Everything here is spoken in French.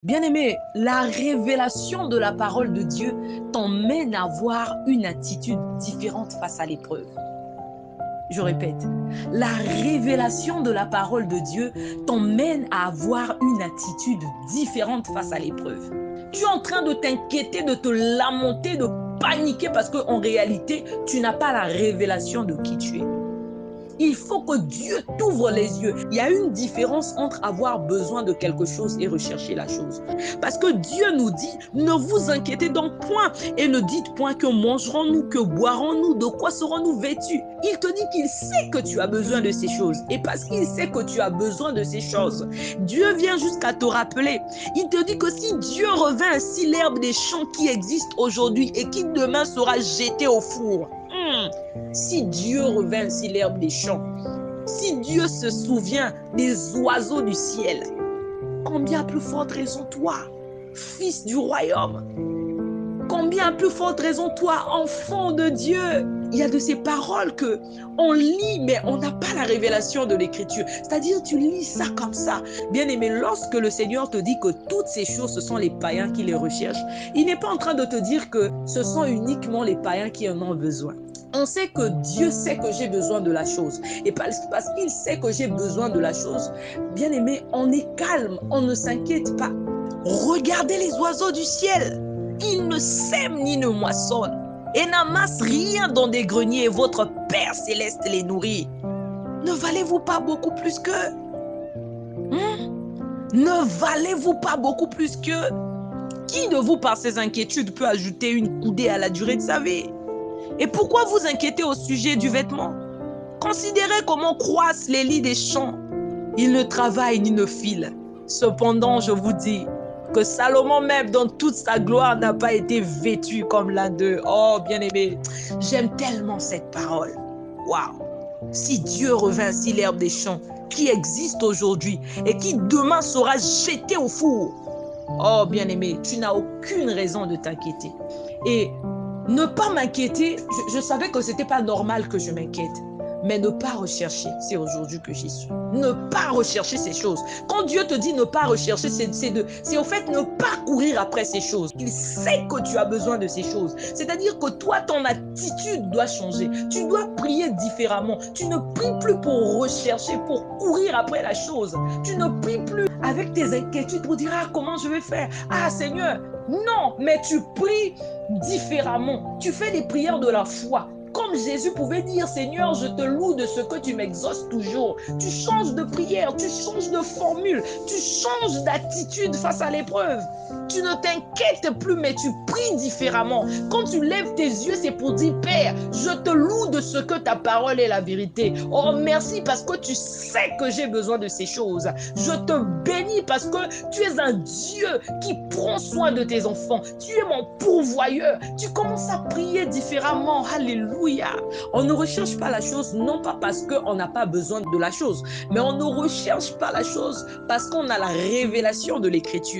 Bien-aimé, la révélation de la parole de Dieu t'emmène à avoir une attitude différente face à l'épreuve. Je répète, la révélation de la parole de Dieu t'emmène à avoir une attitude différente face à l'épreuve. Tu es en train de t'inquiéter, de te lamenter, de paniquer parce qu'en réalité, tu n'as pas la révélation de qui tu es. Il faut que Dieu t'ouvre les yeux. Il y a une différence entre avoir besoin de quelque chose et rechercher la chose. Parce que Dieu nous dit, ne vous inquiétez donc point et ne dites point que mangerons-nous, que boirons-nous, de quoi serons-nous vêtus. Il te dit qu'il sait que tu as besoin de ces choses. Et parce qu'il sait que tu as besoin de ces choses, Dieu vient jusqu'à te rappeler. Il te dit que si Dieu revint ainsi l'herbe des champs qui existe aujourd'hui et qui demain sera jetée au four, si Dieu revint ainsi l'herbe des champs, si Dieu se souvient des oiseaux du ciel, combien plus forte raison toi, fils du royaume, combien plus forte raison toi, enfant de Dieu. Il y a de ces paroles que on lit, mais on n'a pas la révélation de l'écriture. C'est-à-dire, tu lis ça comme ça. Bien-aimé, lorsque le Seigneur te dit que toutes ces choses, ce sont les païens qui les recherchent, il n'est pas en train de te dire que ce sont uniquement les païens qui en ont besoin. On sait que Dieu sait que j'ai besoin de la chose. Et parce qu'il sait que j'ai besoin de la chose, bien-aimé, on est calme, on ne s'inquiète pas. Regardez les oiseaux du ciel. Ils ne sèment ni ne moissonnent et n'amassent rien dans des greniers, et votre Père céleste les nourrit. Ne valez-vous pas beaucoup plus qu'eux? Ne valez-vous pas beaucoup plus qu'eux? Qui de vous, par ses inquiétudes, peut ajouter une coudée à la durée de sa vie? Et pourquoi vous inquiétez au sujet du vêtement? Considérez comment croissent les lits des champs. Ils ne travaillent ni ne filent. Cependant, je vous dis que Salomon même dans toute sa gloire n'a pas été vêtu comme l'un d'eux. Oh, bien-aimé, j'aime tellement cette parole. Waouh! Si Dieu revint ainsi l'herbe des champs qui existe aujourd'hui et qui demain sera jetée au four. Oh, bien-aimé, tu n'as aucune raison de t'inquiéter. Et ne pas m'inquiéter, je savais que ce n'était pas normal que je m'inquiète. Mais ne pas rechercher, c'est aujourd'hui que j'y suis. Ne pas rechercher ces choses. Quand Dieu te dit ne pas rechercher, c'est au fait ne pas courir après ces choses. Il sait que tu as besoin de ces choses. C'est-à-dire que toi, ton attitude doit changer. Tu dois prier différemment. Tu ne pries plus pour rechercher, pour courir après la chose. Tu ne pries plus avec tes inquiétudes pour dire « Ah, comment je vais faire? Ah, Seigneur !» Non, mais tu pries différemment. Tu fais des prières de la foi. Comme Jésus pouvait dire, Seigneur, je te loue de ce que tu m'exauces toujours. Tu changes de prière, tu changes de formule, tu changes d'attitude face à l'épreuve. Tu ne t'inquiètes plus, mais tu pries différemment. Quand tu lèves tes yeux, c'est pour dire, Père, je te loue de ce que ta parole est la vérité. Oh, merci parce que tu sais que j'ai besoin de ces choses. Je te bénis parce que tu es un Dieu qui prend soin de tes enfants. Tu es mon pourvoyeur. Tu commences à prier différemment. Alléluia. On ne recherche pas la chose, non pas parce qu'on n'a pas besoin de la chose, mais on ne recherche pas la chose parce qu'on a la révélation de l'écriture.